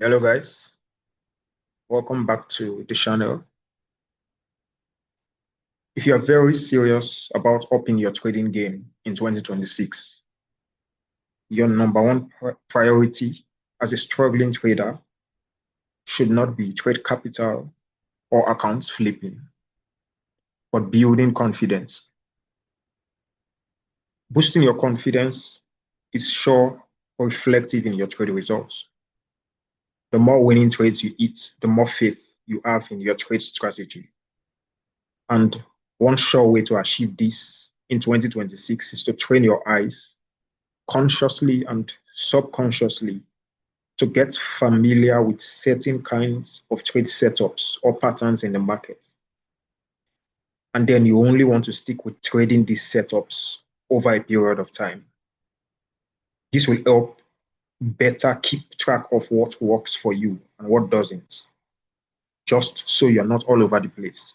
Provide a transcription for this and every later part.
Hello guys, welcome back to the channel. If you are very serious about upping your trading game in 2026, your number one priority as a struggling trader should not be trade capital or accounts flipping, but building confidence. Boosting your confidence is sure or reflective in your trade results. The more winning trades you hit, the more faith you have in your trade strategy. And one sure way to achieve this in 2026 is to train your eyes consciously and subconsciously to get familiar with certain kinds of trade setups or patterns in the market. And then you only want to stick with trading these setups over a period of time. This will help better keep track of what works for you and what doesn't, just so you're not all over the place.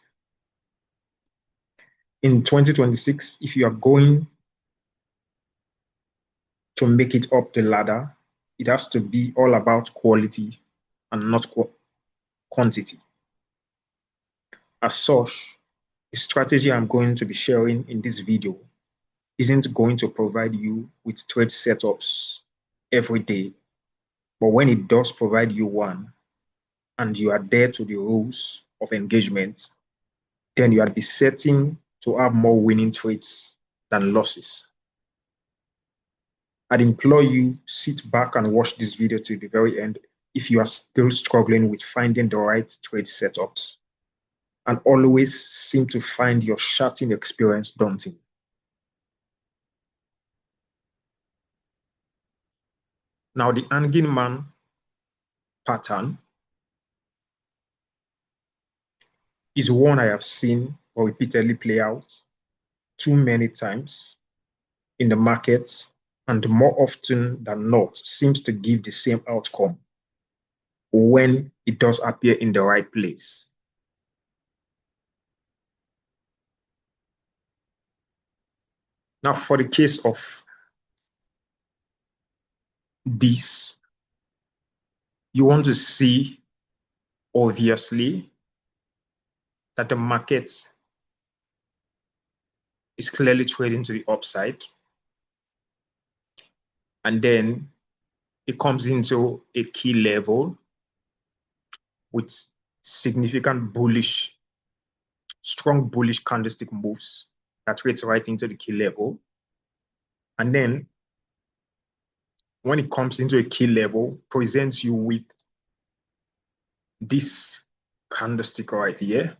In 2026, if you are going to make it up the ladder, it has to be all about quality and not quantity. As such, the strategy I'm going to be sharing in this video isn't going to provide you with trade setups every day, but when it does provide you one and you adhere to the rules of engagement, then you are be setting to have more winning trades than losses. I'd implore you sit back and watch this video to the very end if you are still struggling with finding the right trade setups and always seem to find your charting experience daunting. Now, the hanging man pattern is one I have seen or repeatedly play out too many times in the market, and more often than not seems to give the same outcome when it does appear in the right place. Now, for the case of this, you want to see, obviously, that the market is clearly trading to the upside. And then it comes into a key level with significant bullish, strong bullish candlestick moves that trades right into the key level. And then when it comes into a key level, presents you with this candlestick right here,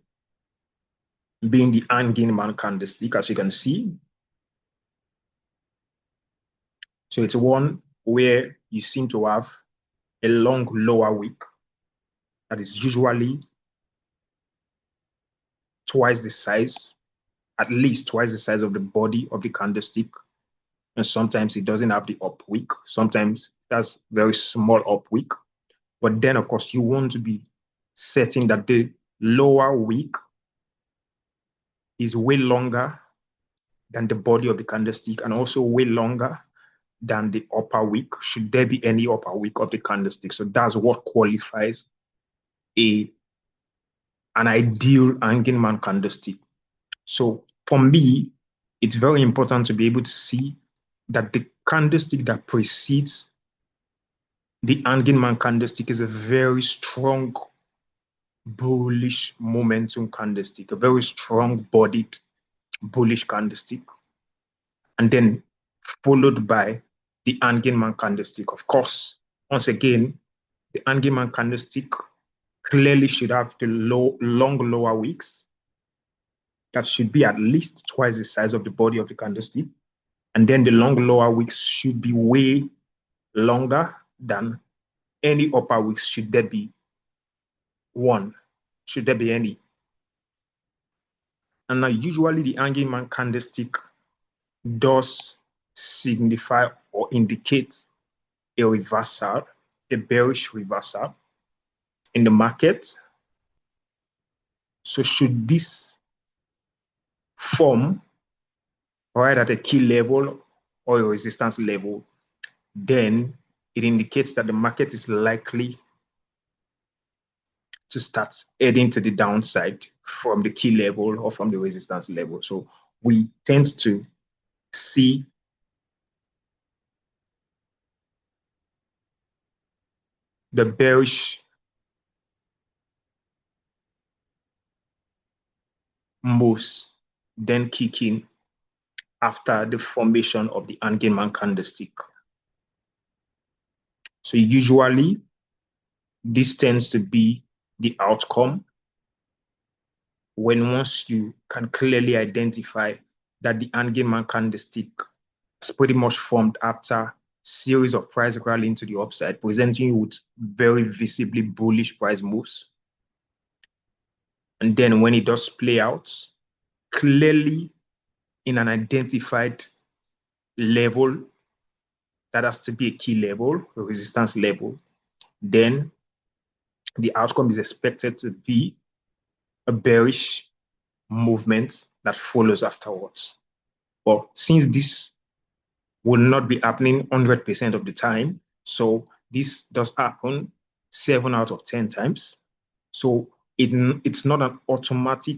being the hanging man candlestick, as you can see. So it's one where you seem to have a long lower wick that is usually twice the size, at least twice the size of the body of the candlestick. And sometimes it doesn't have the up wick. Sometimes that's very small up wick. But then, of course, you want to be setting that the lower wick is way longer than the body of the candlestick and also way longer than the upper wick, should there be any upper wick of the candlestick. So that's what qualifies an ideal hanging man candlestick. So for me, it's very important to be able to see that the candlestick that precedes the hanging man candlestick is a very strong bullish momentum candlestick, a very strong bodied bullish candlestick, and then followed by the hanging man candlestick. Of course, once again, the hanging man candlestick clearly should have the long lower wicks that should be at least twice the size of the body of the candlestick. And then the long lower wicks should be way longer than any upper wicks, should there be one, should there be any. And now usually the hanging man candlestick does signify or indicate a reversal, a bearish reversal in the market. So should this form right at a key level or a resistance level, then it indicates that the market is likely to start heading to the downside from the key level or from the resistance level. So we tend to see the bearish moves then kick in after the formation of the Angleman candlestick. So usually this tends to be the outcome when once you can clearly identify that the Angleman candlestick is pretty much formed after series of price rally into the upside, presenting you with very visibly bullish price moves. And then when it does play out, clearly in an identified level that has to be a key level, a resistance level, then the outcome is expected to be a bearish movement that follows afterwards. But since this will not be happening 100% of the time, so this does happen 7 out of 10 times. So it's not an automatic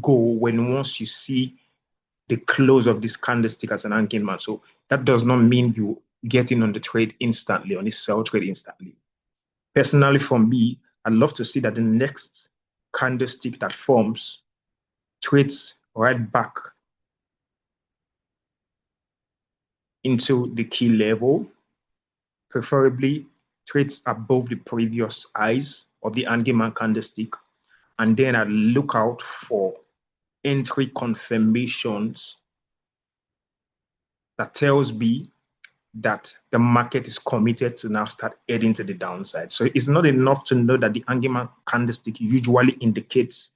goal when once you see the close of this candlestick as an anchoring man. So that does not mean you get in on the trade instantly, on the sell trade instantly. Personally, for me, I'd love to see that the next candlestick that forms trades right back into the key level, preferably trades above the previous highs of the Angeman candlestick. And then I look out for entry confirmations that tells me that the market is committed to now start heading to the downside. So it's not enough to know that the Angeman candlestick usually indicates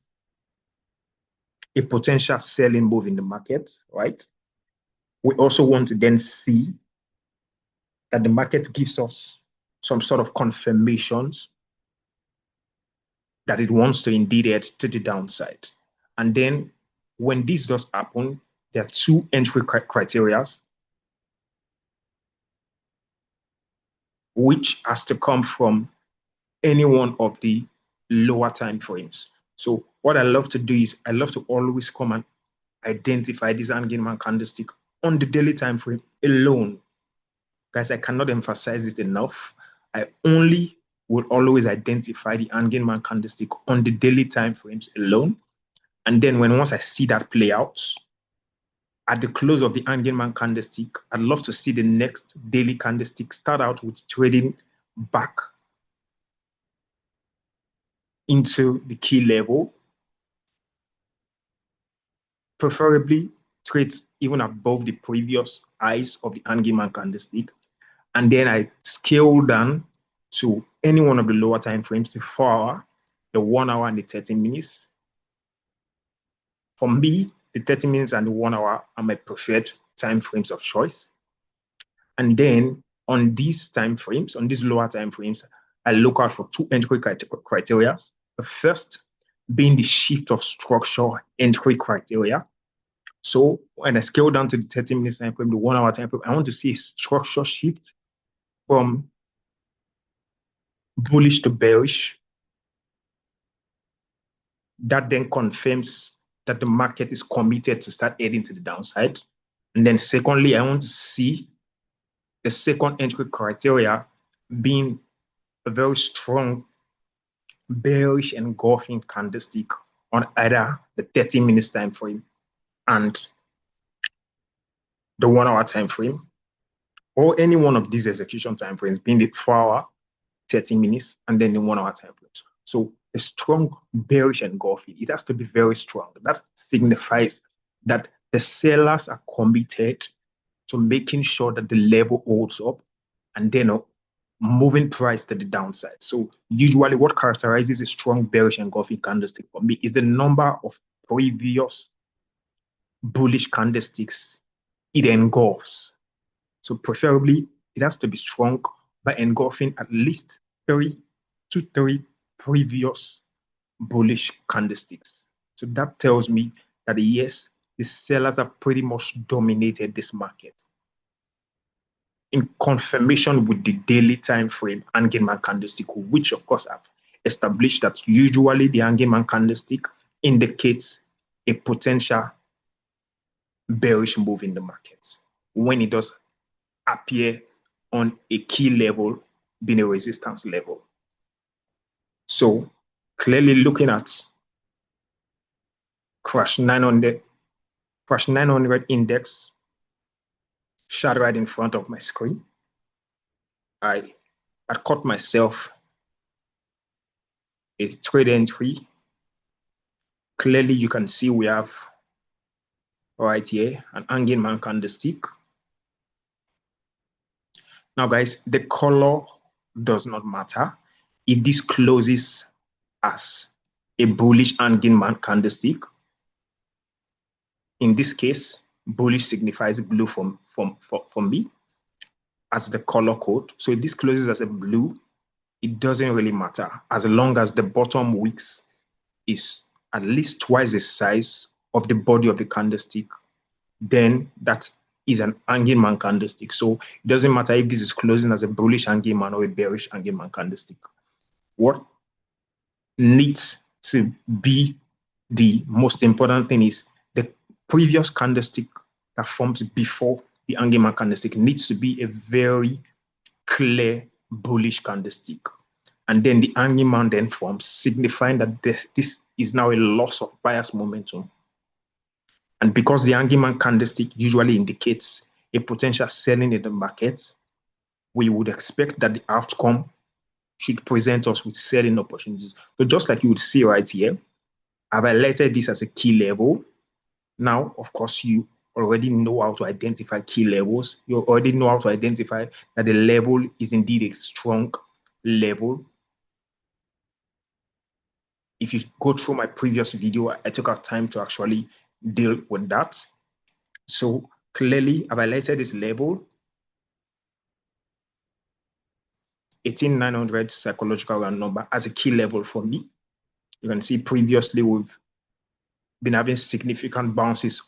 a potential selling move in the market, right? We also want to then see that the market gives us some sort of confirmations that it wants to indeed head to the downside. And then when this does happen, there are two entry criteria, which has to come from any one of the lower time frames. So what I love to do is I love to always come and identify this Angelman candlestick on the daily time frame alone. Guys, I cannot emphasize it enough. I only will always identify the Angelman candlestick on the daily time frames alone. And then once I see that play out, at the close of the Angelman candlestick, I'd love to see the next daily candlestick start out with trading back into the key level, preferably trades even above the previous highs of the Angelman candlestick. And then I scale down to any one of the lower time frames, the 4-hour, the 1 hour, and the 30 minutes. For me, the 30 minutes and the 1 hour are my preferred time frames of choice. And then on these time frames, on these lower time frames, I look out for two entry criteria. The first being the shift of structure entry criteria. So when I scale down to the 30 minutes time frame, the 1 hour time frame, I want to see a structure shift from bullish to bearish. That then confirms that the market is committed to start heading to the downside. And then secondly, I want to see the second entry criteria being a very strong bearish engulfing candlestick on either the 30 minutes time frame and the 1 hour time frame, or any one of these execution time frames, being the 4-hour, 30 minutes, and then the 1 hour time frames. So a strong bearish engulfing, it has to be very strong. That signifies that the sellers are committed to making sure that the level holds up and then moving price to the downside. So usually what characterizes a strong bearish engulfing candlestick for me is the number of previous bullish candlesticks it engulfs. So preferably it has to be strong by engulfing at least 3 previous bullish candlesticks. So that tells me that yes, the sellers have pretty much dominated this market. In confirmation with the daily time frame Angelman candlestick, which of course have established that usually the hanging man candlestick indicates a potential bearish move in the market when it does appear on a key level being a resistance level. So clearly looking at crash 900 index shot right in front of my screen. I caught myself a trade entry. Clearly you can see we have right here an hanging man candlestick. Now guys, the color does not matter. If this closes as a bullish hanging man candlestick, in this case, bullish signifies blue for me as the color code. So if this closes as a blue, it doesn't really matter as long as the bottom wicks is at least twice the size of the body of the candlestick, then that is an hanging man candlestick. So it doesn't matter if this is closing as a bullish hanging man or a bearish hanging man candlestick. What needs to be the most important thing is the previous candlestick that forms before the hanging man candlestick needs to be a very clear bullish candlestick. And then the hanging man then forms, signifying that this is now a loss of buyer's momentum. And because the hanging man candlestick usually indicates a potential selling in the market, we would expect that the outcome should present us with selling opportunities. So just like you would see right here, I've highlighted this as a key level. Now, of course, you already know how to identify key levels. You already know how to identify that the level is indeed a strong level. If you go through my previous video, I took our time to actually deal with that. So clearly, I've highlighted this level, 18,900 psychological round number as a key level for me. You can see previously we've been having significant bounces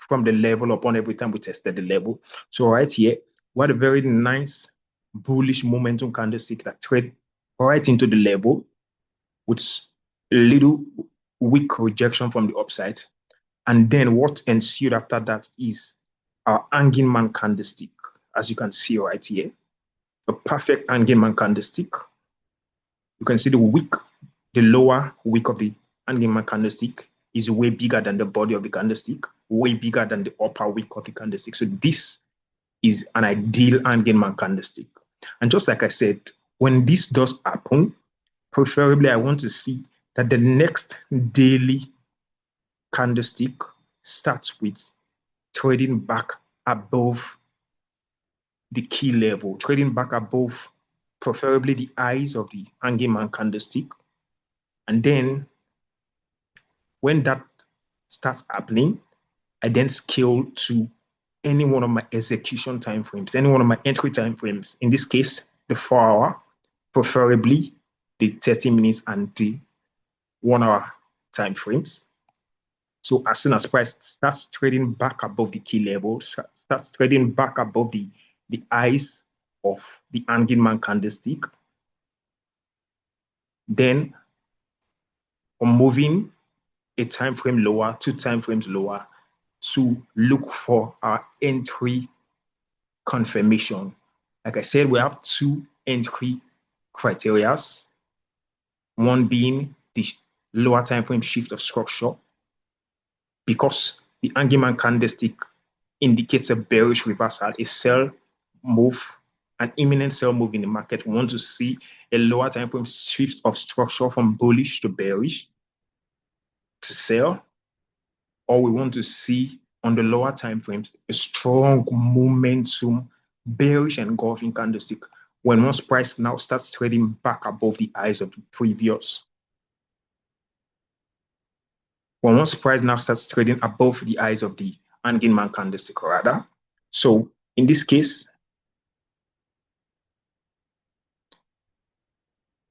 from the level upon every time we tested the level. So right here, we had a very nice bullish momentum candlestick that trade right into the level with a little weak rejection from the upside. And then what ensued after that is our hanging man candlestick, as you can see right here, a perfect hanging man candlestick. You can see the lower wick of the hanging man candlestick is way bigger than the body of the candlestick, way bigger than the upper wick of the candlestick. So this is an ideal hanging man candlestick. And just like I said, when this does happen, preferably I want to see that the next daily candlestick starts with trading back above the key level, trading back above preferably the eyes of the hanging man candlestick. And then when that starts happening, I then scale to any one of my execution timeframes, any one of my entry timeframes. In this case, the 4-hour, preferably the 30 minutes and the 1-hour timeframes. So as soon as price starts trading back above the key level, starts trading back above the eyes of the hanging man candlestick, then I'm moving a time frame lower, 2 time frames lower, to look for our entry confirmation. Like I said, we have 2 entry criteria. One being the lower time frame shift of structure, because the hanging man candlestick indicates a bearish reversal, a sell move, an imminent sell move in the market. We want to see a lower time frame shift of structure from bullish to bearish to sell, or we want to see on the lower time frames a strong momentum bearish engulfing candlestick when once price now starts trading back above the highs of the previous. When once price now starts trading above the highs of the hanging man candlestick, rather. So in this case,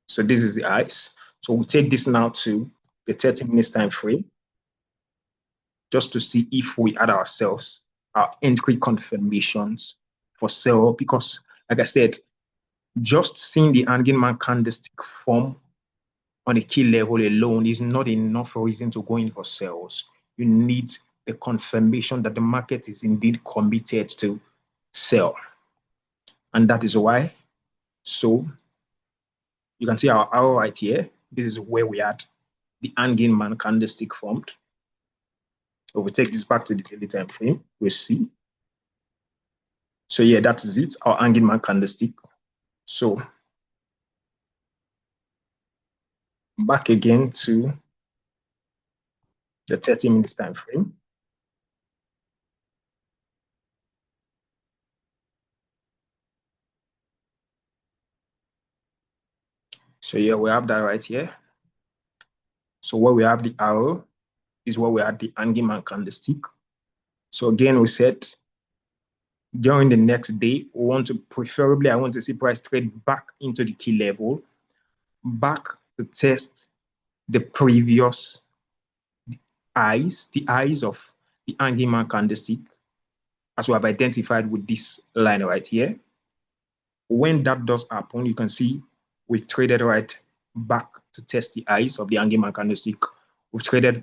so this is the highs. So we take this now to the 30 minutes time frame just to see if we add ourselves our entry confirmations for sell, because like I said, just seeing the hanging man candlestick form on a key level alone is not enough reason to go in for sales. You need the confirmation that the market is indeed committed to sell. And that is why. So you can see our arrow right here. This is where we had the hanging man candlestick formed. If we take this back to the daily time frame, we see. So yeah, that is it, our hanging man candlestick. So back again to the 30 minutes time frame. So yeah, we have that right here. So where we have the arrow is where we have the hanging man candlestick. So again, we said during the next day, we want to preferably, I want to see price trade back into the key level, back to test the previous highs, the highs of the hanging man candlestick, as we have identified with this line right here. When that does happen, you can see we traded right back to test the highs of the hanging man candlestick. We've traded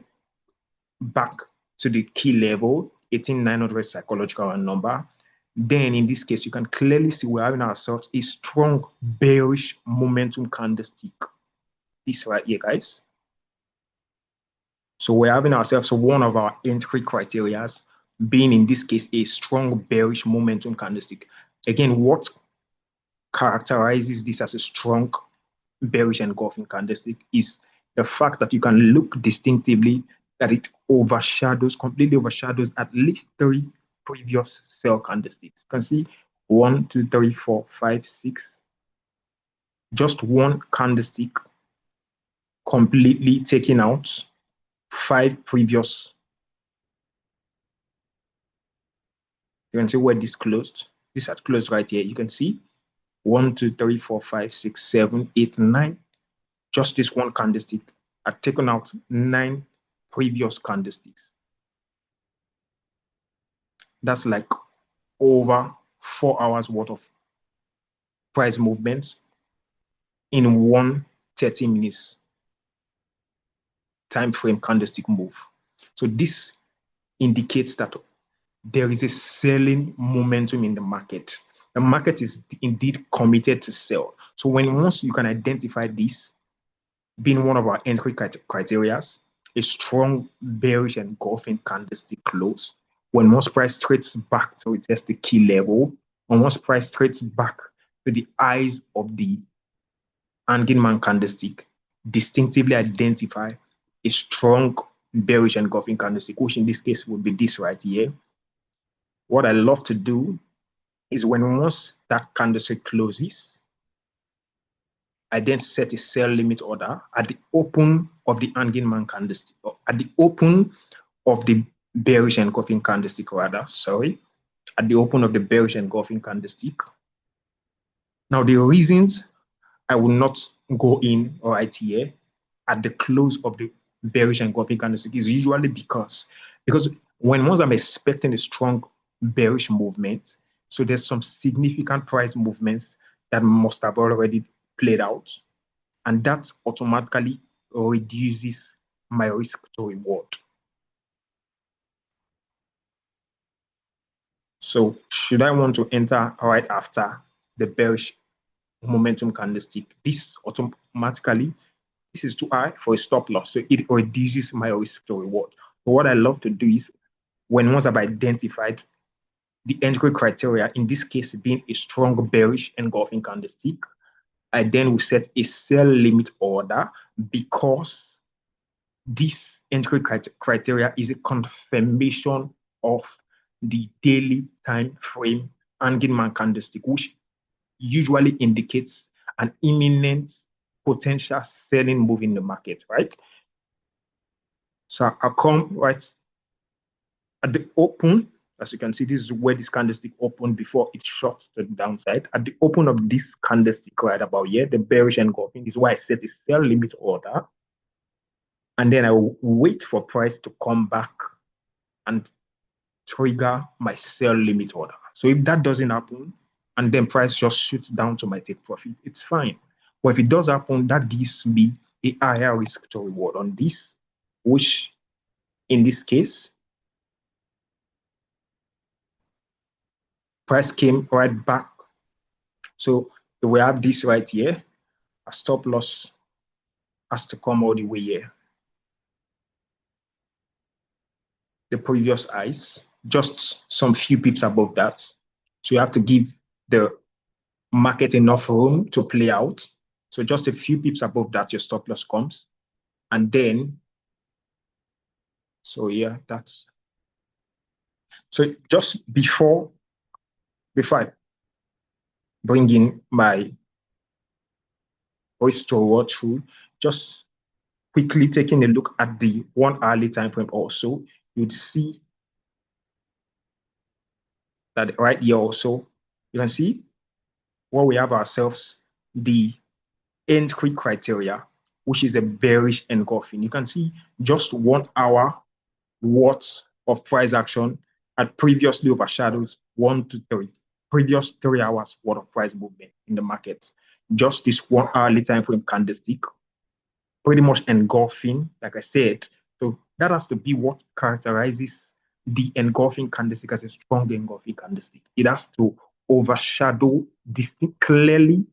back to the key level, 18,900 psychological number. Then in this case, you can clearly see we're having ourselves a strong bearish momentum candlestick. This right here, guys. So we're having ourselves one of our entry criteria being, in this case, a strong bearish momentum candlestick. Again, what characterizes this as a strong bearish engulfing candlestick is the fact that you can look distinctively that it completely overshadows at least 3 previous sell candlesticks. You can see 1, 2, 3, 4, 5, 6. Just one candlestick completely taking out 5 previous. You can see where this closed. This had closed right here. You can see 1, 2, 3, 4, 5, 6, 7, 8, 9. Just this one candlestick had taken out 9 previous candlesticks. That's like over 4 hours worth of price movements in one 30 minutes time frame candlestick move. So this indicates that there is a selling momentum in the market. The market is indeed committed to sell. So once you can identify this being one of our entry criteria, a strong bearish engulfing candlestick close, when most price trades back to retest the key level, and once price trades back to the highs of the hanging man candlestick, distinctively identify a strong bearish engulfing candlestick, which in this case would be this right here. What I love to do is once that candlestick closes, I then set a sell limit order at the open of the hanging man candlestick, or at the open of the bearish engulfing candlestick, rather, sorry, at the open of the bearish engulfing candlestick. Now, the reasons I will not go in right here at the close of the bearish engulfing candlestick is usually because once I'm expecting a strong bearish movement, so there's some significant price movements that must have already played out, and that automatically reduces my risk to reward. So should I want to enter right after the bearish momentum candlestick, this automatically, this is too high for a stop loss, so it reduces my risk to reward. So what I love to do is once I've identified the entry criteria, in this case being a strong bearish engulfing candlestick, I then will set a sell limit order, because this entry criteria is a confirmation of the daily time frame hanging man candlestick, which usually indicates an imminent potential selling move in the market, right? So I'll come right at the open. As you can see, this is where this candlestick opened before it shot to the downside. At the open of this candlestick right about here, the bearish engulfing, is why I set a sell limit order. And then I will wait for price to come back and trigger my sell limit order. So if that doesn't happen, and then price just shoots down to my take profit, it's fine. But if it does happen, that gives me a higher risk to reward on this, which in this case, price came right back. So we have this right here. A stop loss has to come all the way here. The previous highs, just some few pips above that. So you have to give the market enough room to play out. So just a few pips above that, your stop loss comes. And then, so yeah, that's, so just before I bring in my voice to reward through, just quickly taking a look at the 1 hourly time frame also, you'd see that right here also, you can see where we have ourselves the entry criteria, which is a bearish engulfing. You can see just 1 hour worth of price action had previously overshadowed 1 to 3, previous 3 hours worth of price movement in the market. Just this 1 hourly time frame candlestick, pretty much engulfing, like I said. So that has to be what characterizes the engulfing candlestick as a strong engulfing candlestick. It has to overshadow, clearly,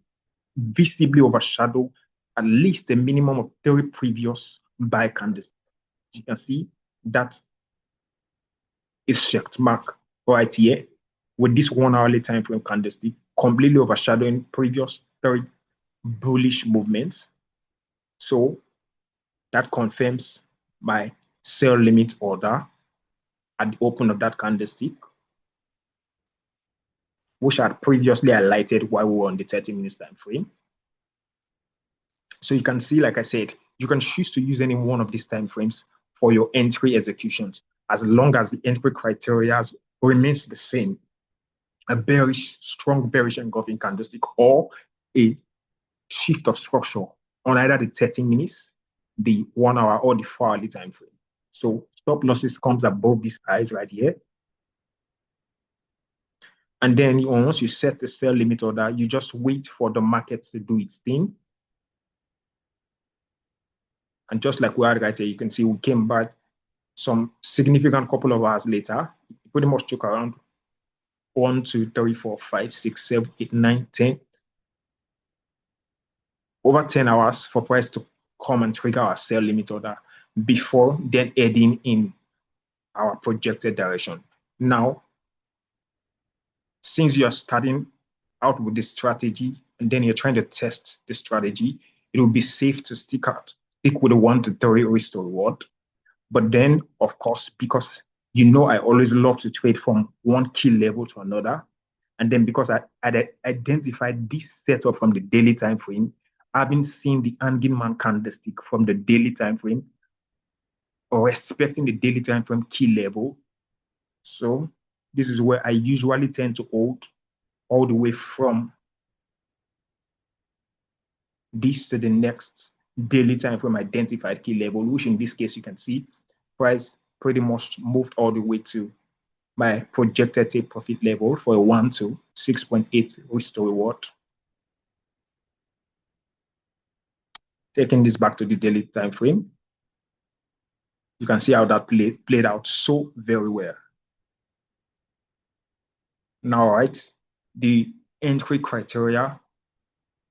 visibly overshadow at least a minimum of 3 previous buy candlesticks. You can see that is checked mark right here with this 1 hourly time frame candlestick completely overshadowing previous 3 bullish movements. So that confirms my sell limit order at the open of that candlestick, which I had previously highlighted while we were on the 30 minutes time frame. So you can see, like I said, you can choose to use any one of these time frames for your entry executions, as long as the entry criteria remains the same. A bearish, strong bearish engulfing candlestick, or a shift of structure on either the 30 minutes, the 1 hour, or the 4 hourly time frame. So stop losses comes above these highs right here. And then once you set the sell limit order, you just wait for the market to do its thing. And just like we had right here, you can see we came back some significant couple of hours later. It pretty much took around 1, 2, 3, 4, 5, 6, 7, 8, 9, 10. Over 10 hours for price to come and trigger our sell limit order before then heading in our projected direction. Now, since you're starting out with this strategy and then you're trying to test the strategy, it will be safe to stick with the 1 to 3 risk to reward. But then, of course, because I always love to trade from one key level to another, and then because I identified this setup from the daily time frame, having seen the hanging man candlestick from the daily time frame, or respecting the daily time frame key level. So this is where I usually tend to hold all the way from this to the next daily time frame identified key level, which in this case you can see price pretty much moved all the way to my projected take profit level for a 1 to 6.8 risk to reward. Taking this back to the daily time frame, you can see how that played out so very well. Now, right, the entry criteria,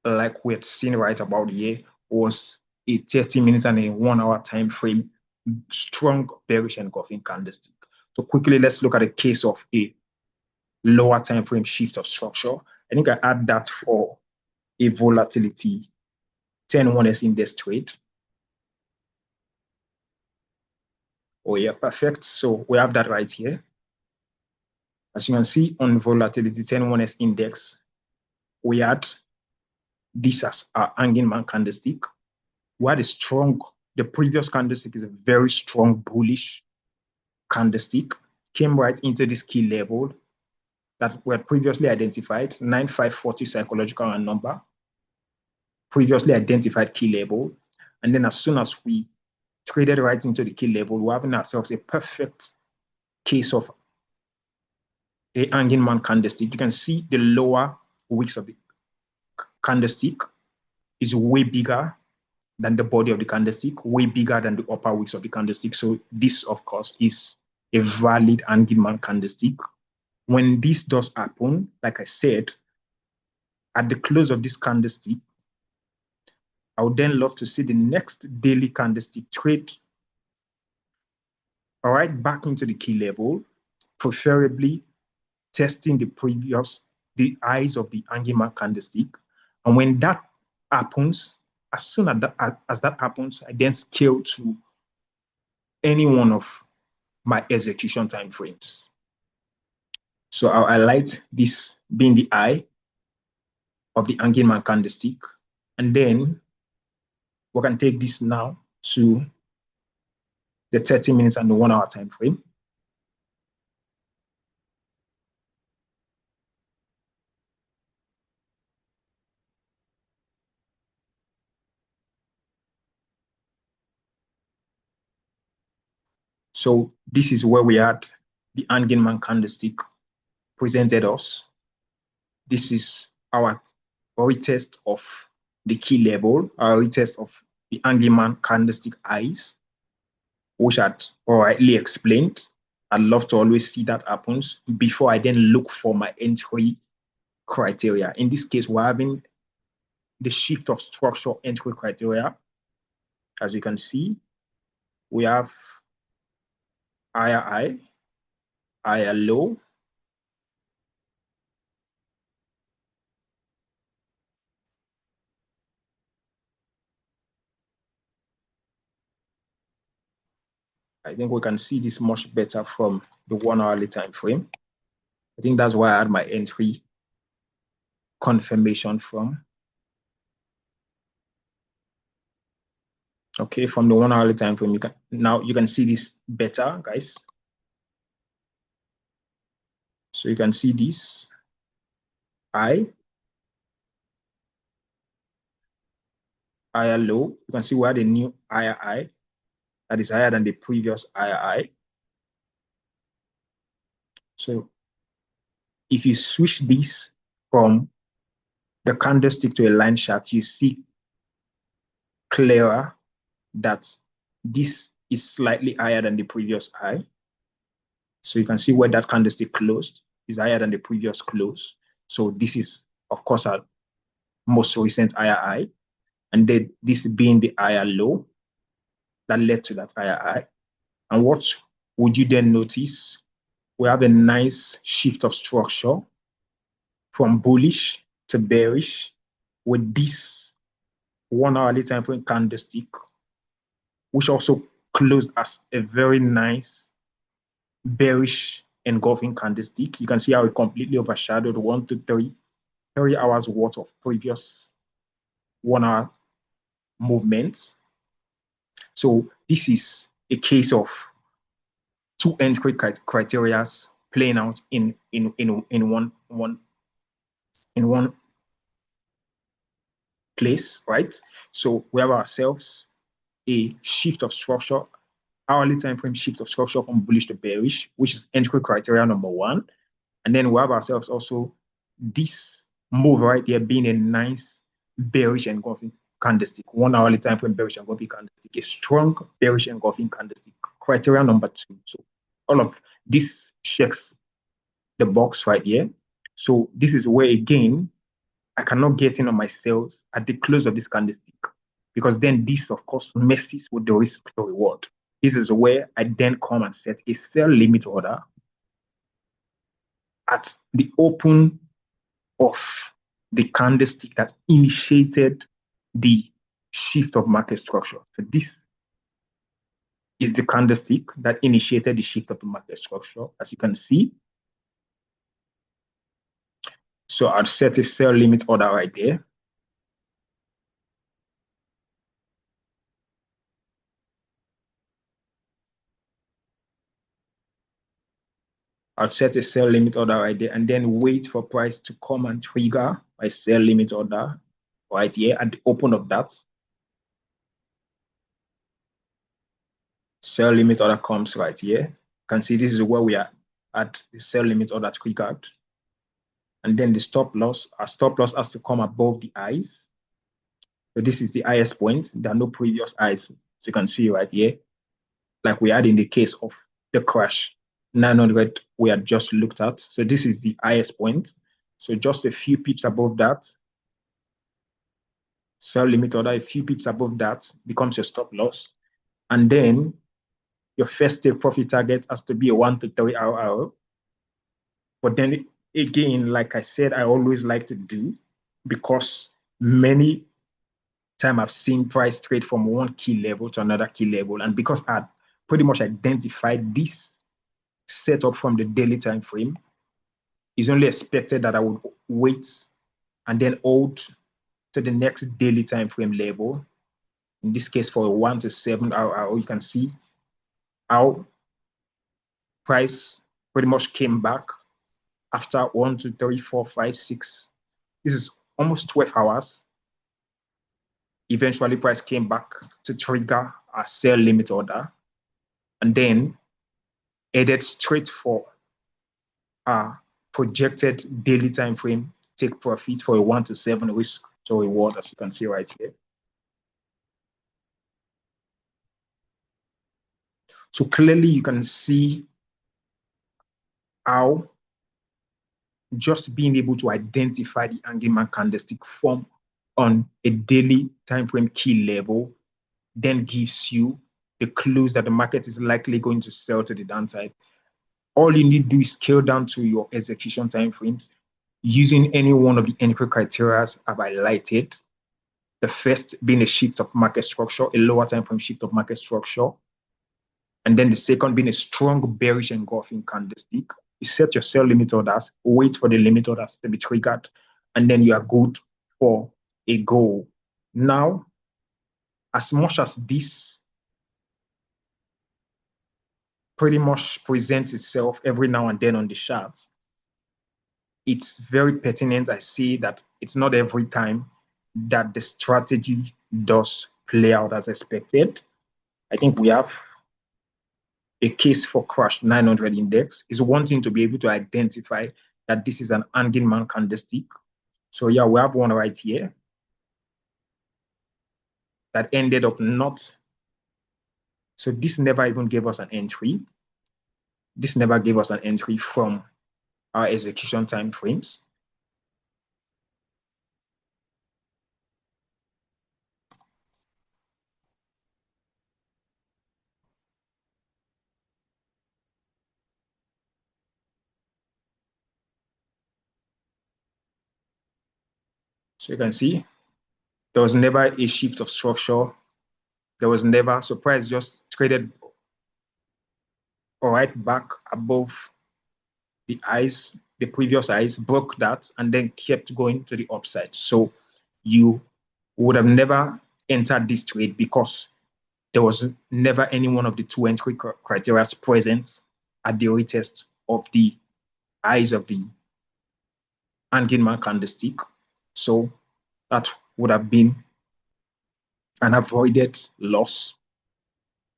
like we had seen right about here, was a 30 minutes and a 1 hour time frame, strong bearish engulfing candlestick. So quickly, let's look at a case of a lower time frame shift of structure. I think I add that for a volatility 10-1S index trade. Oh yeah, perfect. So we have that right here. As you can see on volatility 10-1S index, we had this as our hanging man candlestick. We had the previous candlestick is a very strong bullish candlestick, came right into this key level that we had previously identified, 9540 psychological and number, previously identified key level. And then as soon as we traded right into the key level, we're having ourselves a perfect case of a hanging man candlestick. You can see the lower wicks of the candlestick is way bigger than the body of the candlestick, way bigger than the upper wicks of the candlestick. So this, of course, is a valid Angman candlestick. When this does happen, like I said, at the close of this candlestick, I would then love to see the next daily candlestick trade, all right, back into the key level, preferably testing the highs of the Angman candlestick. And when that happens, as soon as that happens, I then scale to any one of my execution time frames. So I'll highlight this being the eye of the Angman candlestick. And then we can take this now to the 30 minutes and the 1 hour time frame. So this is where we had the Angman candlestick presented us. This is our retest of the key level, our retest of the Angman candlestick eyes, which I had rightly explained. I'd love to always see that happens before I then look for my entry criteria. In this case, we're having the shift of structure entry criteria. As you can see, we have higher high, higher low, I think we can see this much better from the 1 hourly time frame. I think that's why I had my entry confirmation from. Okay, from the 1 hourly time frame, you can see this better, guys. So you can see this high, higher low. You can see we had a new higher high that is higher than the previous higher high. So if you switch this from the candlestick to a line chart, you see clearer that this is slightly higher than the previous high. So you can see where that candlestick closed is higher than the previous close. So this is, of course, our most recent higher high. And then this being the higher low that led to that higher high. And what would you then notice? We have a nice shift of structure from bullish to bearish with this 1 hourly time frame candlestick, which also closed as a very nice bearish engulfing candlestick. You can see how it completely overshadowed 1 to 3 hours worth of previous 1 hour movements. So this is a case of two entry criteria playing out in one place, right? So we have ourselves a shift of structure, hourly time frame shift of structure from bullish to bearish, which is entry criteria number one. And then we have ourselves also this move right here being a nice bearish engulfing candlestick, 1 hourly time frame bearish engulfing candlestick, a strong bearish engulfing candlestick, criteria number two. So all of this checks the box right here. So this is where, again, I cannot get in on my sales at the close of this candlestick because then this, of course, messes with the risk to reward. This is where I then come and set a sell limit order at the open of the candlestick that initiated the shift of market structure. So this is the candlestick that initiated the shift of the market structure, as you can see. So I'd set a sell limit order right there. I'll set a sell limit order right there and then wait for price to come and trigger my sell limit order right here at the open of that. Sell limit order comes right here. You can see this is where we are at the sell limit order triggered. And then the stop loss, our stop loss has to come above the highs. So this is the highest point. There are no previous highs. So you can see right here, like we had in the case of the crash, 900 we had just looked at. So this is the highest point. So just a few pips above that, sell limit order, a few pips above that becomes your stop loss. And then your first take profit target has to be a 1 to 3 hour. But then again, like I said, I always like to do, because many time I've seen price trade from one key level to another key level. And because I pretty much identified this setup from the daily time frame, it's only expected that I would wait and then hold to the next daily time frame level. In this case, for a 1 to 7 hour, you can see how price pretty much came back after 1, 2, 3, 4, 5, 6. This is almost 12 hours. Eventually, price came back to trigger a sell limit order, and then headed straight for a projected daily time frame take profit for a 1 to 7 risk to reward, as you can see right here. So clearly you can see how just being able to identify the Angleman candlestick form on a daily time frame key level then gives you the clues that the market is likely going to sell to the downside. All you need to do is scale down to your execution time frames using any one of the entry criteria I've highlighted. The first being a shift of market structure, a lower time frame shift of market structure. And then the second being a strong bearish engulfing candlestick. You set your sell limit orders, wait for the limit orders to be triggered, and then you are good for a goal. Now, as much as this pretty much presents itself every now and then on the charts, it's very pertinent. I see that it's not every time that the strategy does play out as expected. I think we have a case for crash 900 index is wanting to be able to identify that this is an Angleman candlestick. So yeah, we have one right here that ended up not. So this never even gave us an entry. This never gave us an entry from our execution time frames. So you can see there was never a shift of structure. There was never, so price just traded right back above the highs, the previous highs, broke that, and then kept going to the upside. So you would have never entered this trade because there was never any one of the two entry criteria present at the retest of the highs of the Angleman candlestick. So that would have been an avoided loss.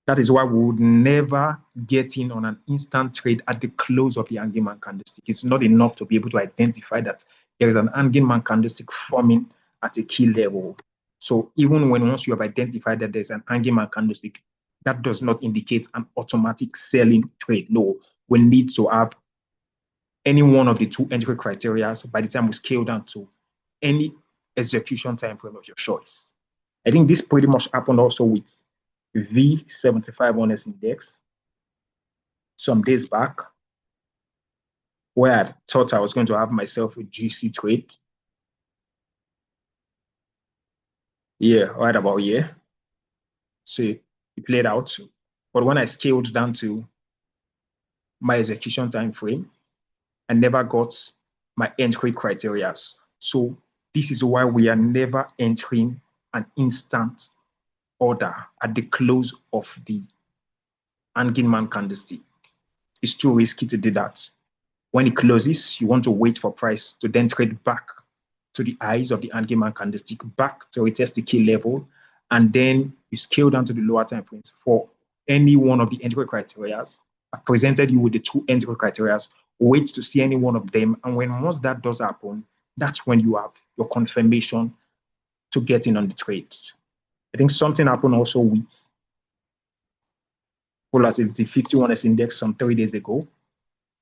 That is why we would never get in on an instant trade at the close of the Angleman candlestick. It's not enough to be able to identify that there is an Angleman candlestick forming at a key level. So even when once you have identified that there's an Angleman candlestick, that does not indicate an automatic selling trade. No, we need to have any one of the two entry criteria by the time we scale down to any execution time frame of your choice. I think this pretty much happened also with V75 honest index some days back, where I thought I was going to have myself a juicy trade. Yeah, right about here. So it played out. But when I scaled down to my execution time frame, I never got my entry criteria. So this is why we are never entering an instant order at the close of the Angleman candlestick. It's too risky to do that. When it closes, you want to wait for price to then trade back to the highs of the Angleman candlestick, back to retest the key level, and then you scale down to the lower time frames for any one of the entry criteria. I've presented you with the two entry criteria. Wait to see any one of them, and once that does happen, that's when you have your confirmation to get in on the trade. I think something happened also with volatility 51S index some 3 days ago,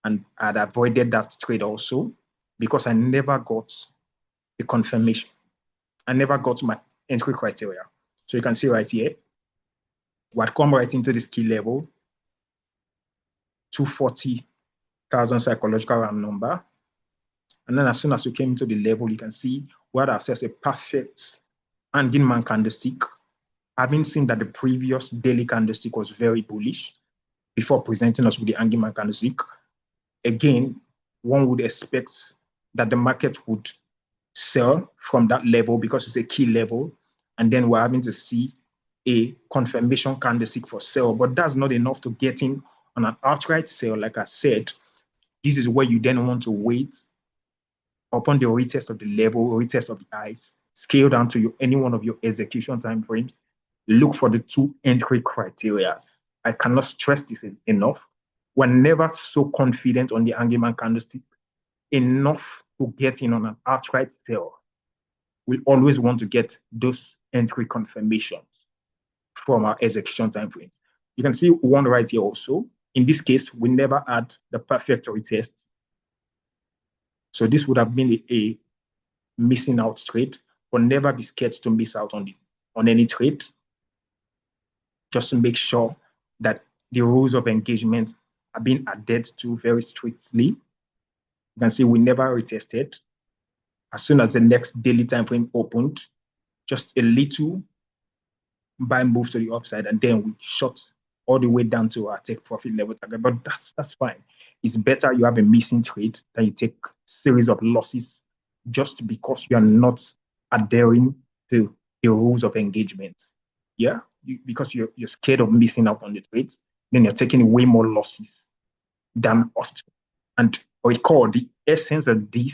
and I'd avoided that trade also because I never got the confirmation. I never got my entry criteria. So you can see right here, we had come right into this key level, 240,000 psychological round number. And then as soon as we came into the level, you can see we had access a perfect hanging man candlestick, having seen that the previous daily candlestick was very bullish before presenting us with the hanging man candlestick. Again, one would expect that the market would sell from that level because it's a key level. And then we're having to see a confirmation candlestick for sell, but that's not enough to get in on an outright sale. Like I said, this is where you then want to wait upon the retest of the level, retest of the highs, scale down to any one of your execution time frames, look for the two entry criteria. I cannot stress this enough. We're never so confident on the hanging man candlestick enough to get in on an outright sale. We always want to get those entry confirmations from our execution time frames. You can see one right here also. In this case, we never had the perfect retest. So this would have been a missing out trade, but never be scared to miss out on any trade. Just to make sure that the rules of engagement are being adhered to very strictly. You can see we never retested. As soon as the next daily time frame opened, just a little buy move to the upside, and then we shot all the way down to our take profit level target. But that's fine. It's better you have a missing trade than you take series of losses just because you are not adhering to the rules of engagement. Yeah, because you're scared of missing out on the trades, then you're taking way more losses than us. And recall, the essence of this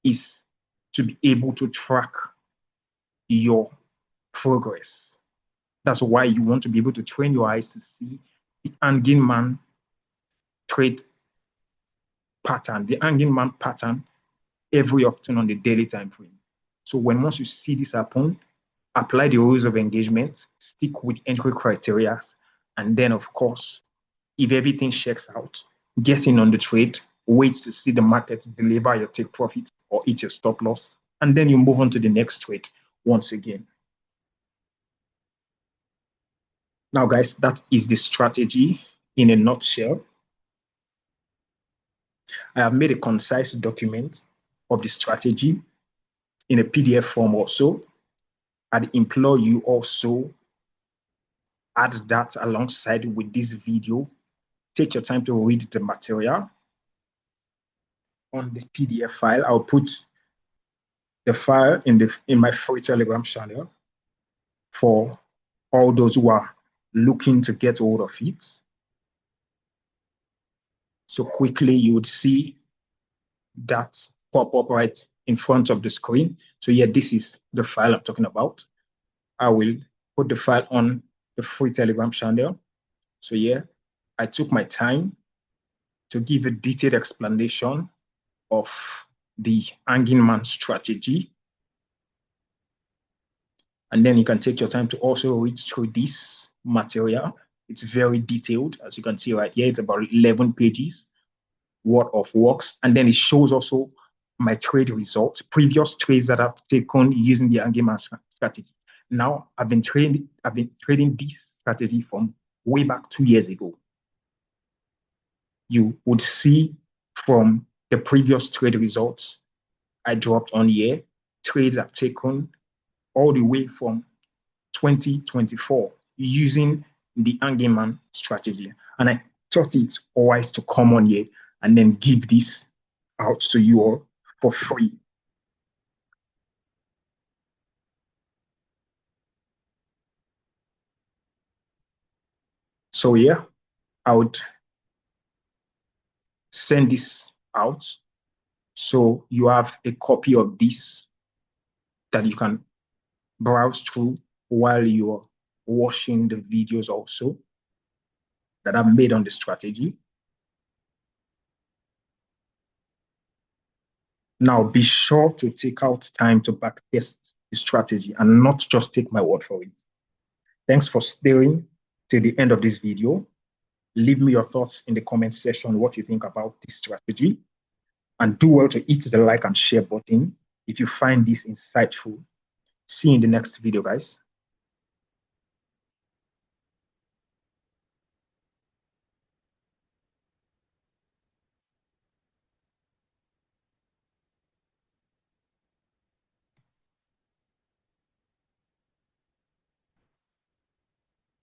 is to be able to track your progress. That's why you want to be able to train your eyes to see the hanging man trade pattern, the hanging man pattern every often on the daily time frame. So once you see this happen, apply the rules of engagement, stick with entry criteria, and then of course, if everything checks out, get in on the trade, wait to see the market deliver your take profit or hit your stop loss, and then you move on to the next trade once again. Now, guys, that is the strategy in a nutshell. I have made a concise document of the strategy in a PDF form also. I'd implore you also add that alongside with this video. Take your time to read the material on the PDF file. I'll put the file in my free Telegram channel for all those who are looking to get hold of it. So quickly you would see that pop up right in front of the screen. So yeah, this is the file I'm talking about. I will put the file on the free Telegram channel. So yeah, I took my time to give a detailed explanation of the hanging man strategy. And then you can take your time to also read through this material. It's very detailed, as you can see right here. It's about 11 pages worth of works. And then it shows also my trade results, previous trades that I've taken using the hanging man strategy. Now, I've been trading this strategy from way back 2 years ago. You would see from the previous trade results I dropped on here, trades I've taken all the way from 2024 using the hanging man strategy. And I thought it wise to come on here and then give this out to you all for free. So yeah, I would send this out so you have a copy of this that you can browse through while you're watching the videos also that I've made on the strategy. Now, be sure to take out time to backtest the strategy and not just take my word for it. Thanks for staying till the end of this video. Leave me your thoughts in the comment section, what you think about this strategy. And do well to hit the like and share button if you find this insightful. See you in the next video, guys.